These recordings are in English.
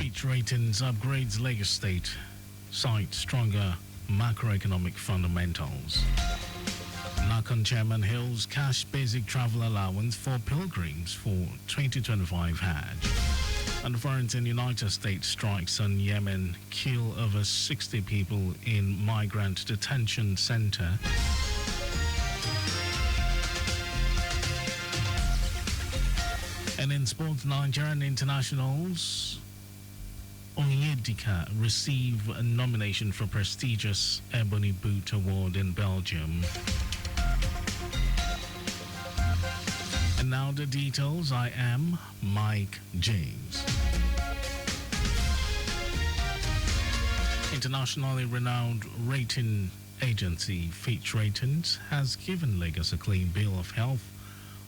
Fitch Ratings upgrades Lagos State, cite stronger macroeconomic fundamentals. NACON Chairman hails cash basic travel allowance for pilgrims for 2025 Hajj. And foreigners in United States strikes on Yemen kill over 60 people in migrant detention center. And in sports, Nigerian internationals Onyedika receive a nomination for prestigious Ebony Boot Award in Belgium. And now the details. I am Mike James. Internationally renowned rating agency Fitch Ratings has given Lagos a clean bill of health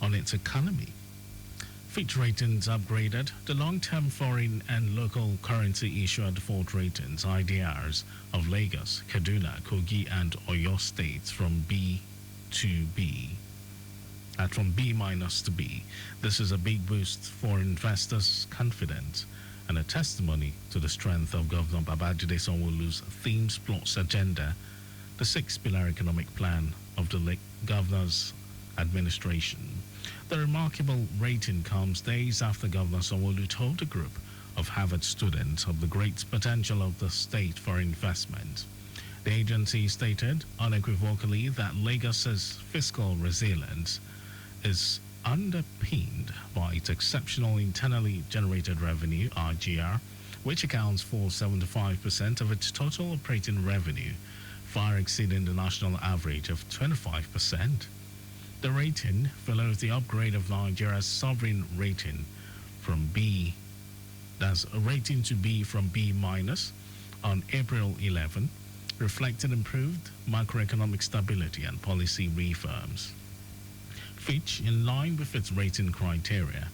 on its economy. Fitch Ratings upgraded the long-term foreign and local currency issuer default ratings (IDRs) of Lagos, Kaduna, Kogi, and Oyo states from B to B. From B- to B. This is a big boost for investors' confidence and a testimony to the strength of Governor Babajide Sanwo-Olu's Themes Plus agenda, the six-pillar economic plan of the governor's administration. The remarkable rating comes days after Governor Sanwo-Olu told a group of Harvard students of the great potential of the state for investment. The agency stated unequivocally that Lagos's fiscal resilience is underpinned by its exceptional internally generated revenue, RGR, which accounts for 75% of its total operating revenue, far exceeding the national average of 25%. The rating follows the upgrade of Nigeria's sovereign rating from B, that's a rating to B from B- on April 11, reflecting improved macroeconomic stability and policy reforms. Fitch, in line with its rating criteria,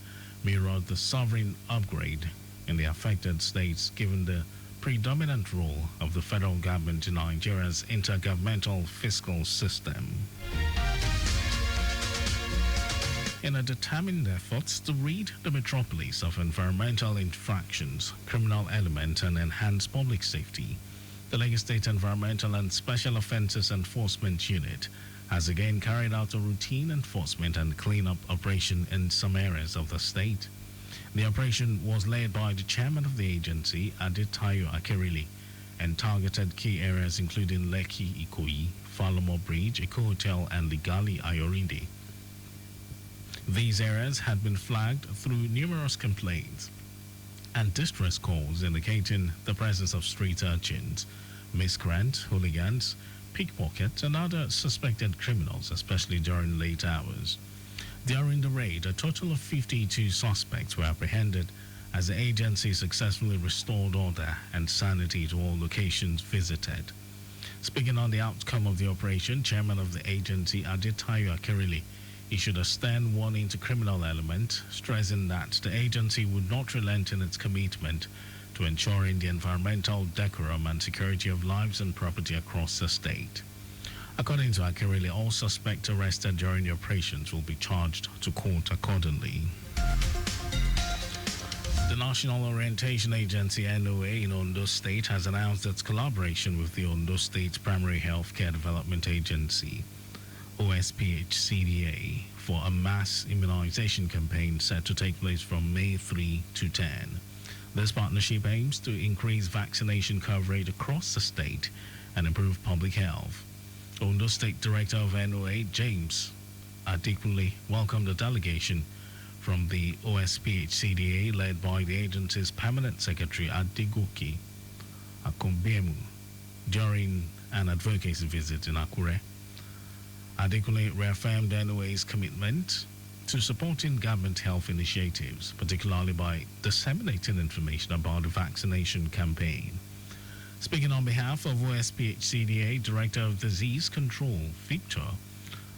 mirrored the sovereign upgrade in the affected states given the predominant role of the federal government in Nigeria's intergovernmental fiscal system. In a determined effort to rid the metropolis of environmental infractions, criminal element, and enhance public safety, the Lagos State Environmental and Special Offences Enforcement Unit has again carried out a routine enforcement and cleanup operation in some areas of the state. The operation was led by the chairman of the agency, Adetayo Akerele, and targeted key areas including Lekki Ikoyi, Falomo Bridge, Eko Hotel, and Ligali Ayorinde. These areas had been flagged through numerous complaints and distress calls indicating the presence of street urchins, miscreants, hooligans, pickpockets, and other suspected criminals, especially during late hours. During the raid, a total of 52 suspects were apprehended as the agency successfully restored order and sanity to all locations visited. Speaking on the outcome of the operation, Chairman of the agency, Adetayo Akerele, issued a stern warning to criminal element, stressing that the agency would not relent in its commitment to ensuring the environmental decorum and security of lives and property across the state. According to Akerele, all suspects arrested during the operations will be charged to court accordingly. The National Orientation Agency, NOA, in Ondo State has announced its collaboration with the Ondo State Primary Healthcare Development Agency, OSPHCDA, for a mass immunization campaign set to take place from May 3 to 10. This partnership aims to increase vaccination coverage across the state and improve public health. Ondo State Director of NOA, James Adekunle, welcomed the delegation from the OSPHCDA led by the agency's Permanent Secretary Adegoke Akombiemu during an advocacy visit in Akure. Adekunle reaffirmed NOA's commitment to supporting government health initiatives, particularly by disseminating information about the vaccination campaign. Speaking on behalf of OSPHCDA, Director of Disease Control, Victor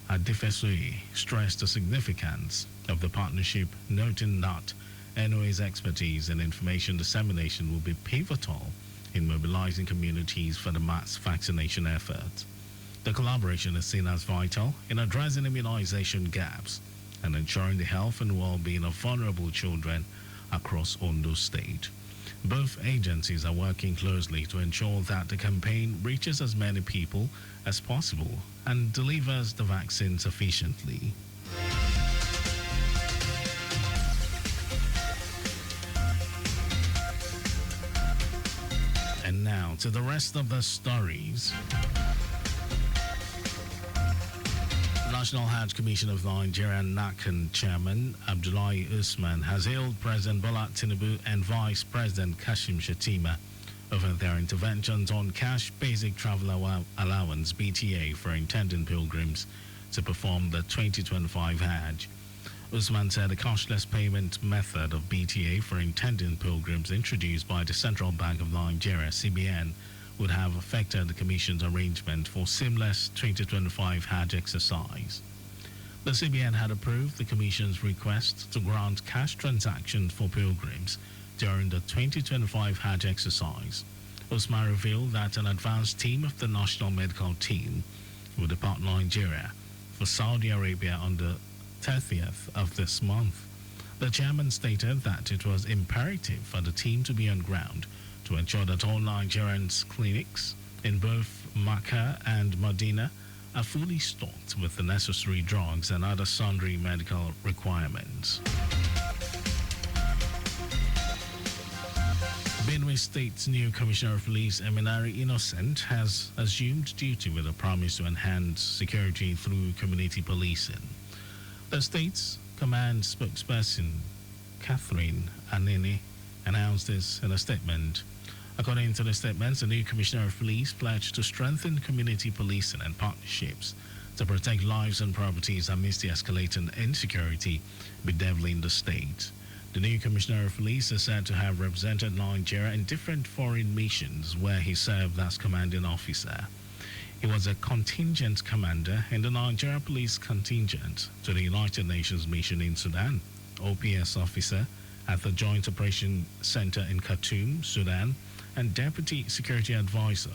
Adefesue, stressed the significance of the partnership, noting that NOA's expertise in information dissemination will be pivotal in mobilizing communities for the mass vaccination effort. The collaboration is seen as vital in addressing immunization gaps and ensuring the health and well-being of vulnerable children across Ondo State. Both agencies are working closely to ensure that the campaign reaches as many people as possible and delivers the vaccine sufficiently. And now to the rest of the stories. National Hajj Commission of Nigeria NACAN Chairman Abdullahi Usman has hailed President Bola Tinubu and Vice President Kashim Shettima over their interventions on cash basic travel allowance BTA for intending pilgrims to perform the 2025 Hajj. Usman said the cashless payment method of BTA for intending pilgrims introduced by the Central Bank of Nigeria CBN would have affected the Commission's arrangement for seamless 2025 Hajj exercise. The CBN had approved the Commission's request to grant cash transactions for pilgrims during the 2025 Hajj exercise. Usman revealed that an advanced team of the National Medical Team will depart Nigeria for Saudi Arabia on the 30th of this month. The chairman stated that it was imperative for the team to be on ground to ensure that all Nigerians' clinics in both Makkah and Medina are fully stocked with the necessary drugs and other sundry medical requirements. Benue State's new Commissioner of Police, Eminari Innocent, has assumed duty with a promise to enhance security through community policing. The state's command spokesperson, Catherine Anene, announced this in a statement. According to the statement, the new Commissioner of Police pledged to strengthen community policing and partnerships to protect lives and properties amidst the escalating insecurity bedeviling the state. The new Commissioner of Police is said to have represented Nigeria in different foreign missions where he served as commanding officer. He was a contingent commander in the Nigeria Police Contingent to the United Nations Mission in Sudan, OPS officer at the Joint Operation Center in Khartoum, Sudan, and Deputy Security Advisor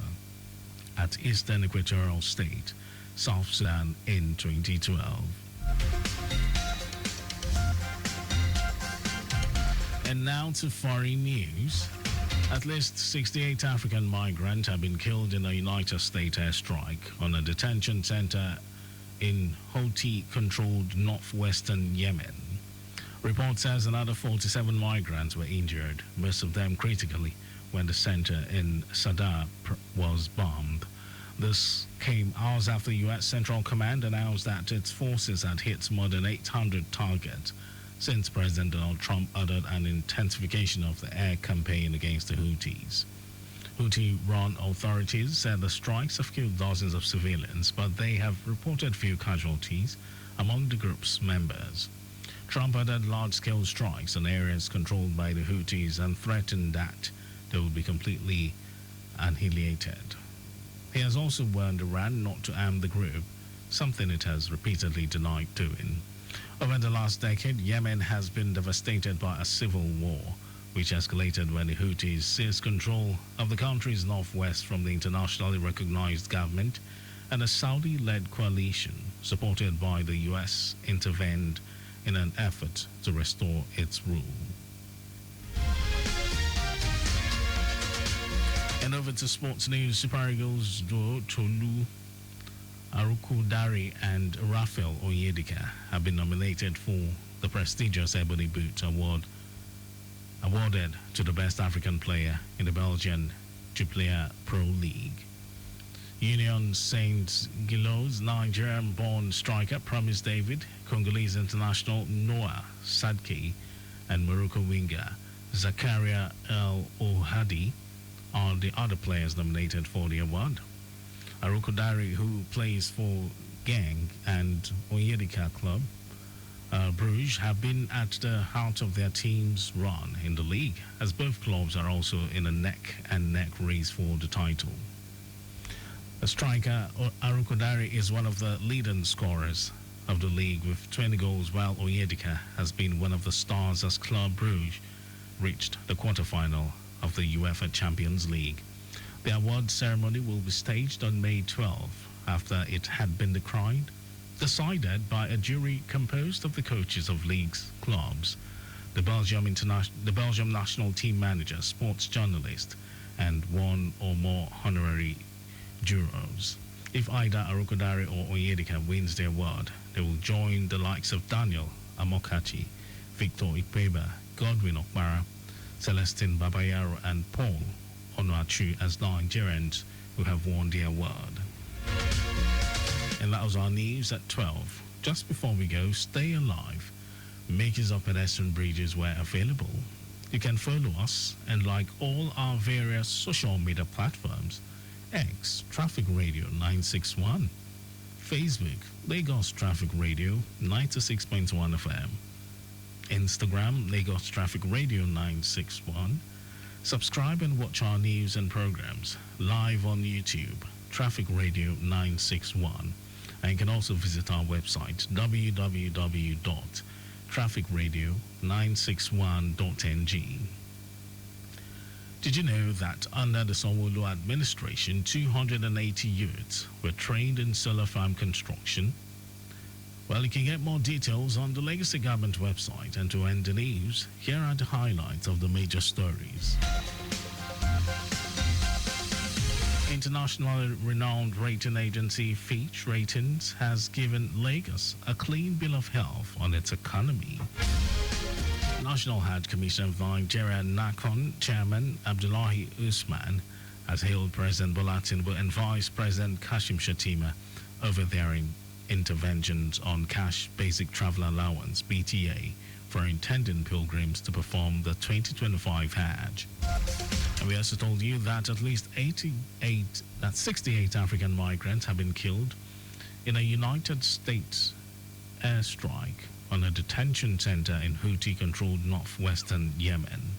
at Eastern Equatorial State, South Sudan in 2012. And now to foreign news. At least 68 African migrants have been killed in a United States airstrike on a detention center in Houthi-controlled northwestern Yemen. Report says another 47 migrants were injured, most of them critically, when the center in Sadr was bombed. This came hours after the U.S. Central Command announced that its forces had hit more than 800 targets since President Donald Trump ordered an intensification of the air campaign against the Houthis. Houthi-run authorities said the strikes have killed dozens of civilians, but they have reported few casualties among the group's members. Trump ordered large-scale strikes on areas controlled by the Houthis and threatened that they will be completely annihilated. He has also warned Iran not to arm the group, something it has repeatedly denied doing. Over the last decade, Yemen has been devastated by a civil war, which escalated when the Houthis seized control of the country's northwest from the internationally recognized government, and a Saudi-led coalition, supported by the U.S., intervened in an effort to restore its rule. And over to sports news. Super Eagles duo Tolu Arukudare and Raphael Onyedika have been nominated for the prestigious Ebony Boot Award, awarded to the best African player in the Belgian Jupiler Pro League. Union Saint-Gilloise Nigerian-born striker Promise David, Congolese international Noah Sadke, and Morocco winger Zakaria El Ohadi are the other players nominated for the award. Arukudare, who plays for Genk and Onyedika Club Bruges, have been at the heart of their team's run in the league, as both clubs are also in a neck-and-neck race for the title. The striker Arukudare is one of the leading scorers of the league with 20 goals, while Onyedika has been one of the stars as Club Bruges reached the quarterfinal of the UEFA Champions League. The award ceremony will be staged on May 12 after it had been decided by a jury composed of the coaches of league's clubs, the Belgium national team manager, sports journalist, and one or more honorary jurors. If either Arokodare or Onyedika wins the award, they will join the likes of Daniel Amokachi, Victor Ikpeba, Godwin Okpara, Celestine Babayaro, and Paul Onuachu as Nigerians who have won the award. And that was our news at 12. Just before we go, stay alive. Makers of pedestrian bridges were available. You can follow us and like all our various social media platforms. X, Traffic Radio 961. Facebook, Lagos Traffic Radio 96.1 FM. Instagram, Lagos Traffic Radio 961. Subscribe and watch our news and programs live on YouTube, Traffic Radio 961. And you can also visit our website, www.trafficradio961.ng. Did you know that under the Sanwo-Olu administration, 280 youths were trained in solar farm construction? Well, you can get more details on the Legacy Government website. And to end the news, here are the highlights of the major stories. Internationally renowned rating agency Fitch Ratings has given Lagos a clean bill of health on its economy. National Hajj Commission of Nigeria NACON Chairman Abdullahi Usman has hailed President Bola Tinubu and Vice President Kashim Shettima over their interventions on Cash Basic Travel Allowance (BTA) for intending pilgrims to perform the 2025 Hajj. And we also told you that at least 68 African migrants have been killed in a United States airstrike on a detention center in Houthi-controlled northwestern Yemen.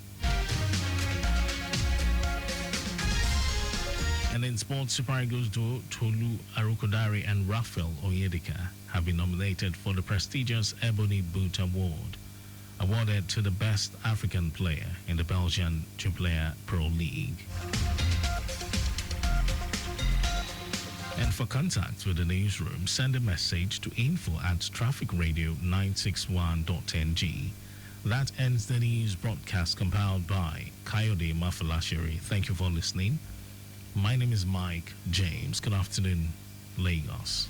And in sports, Super Eagles duo Tolu Arokodare and Raphael Onyedika have been nominated for the prestigious Ebony Boot Award, awarded to the best African player in the Belgian Jupiler Pro League. And for contact with the newsroom, send a message to info@trafficradio961.ng. That ends the news broadcast compiled by Kayode Mafalashiri. Thank you for listening. My name is Mike James. Good afternoon, Lagos.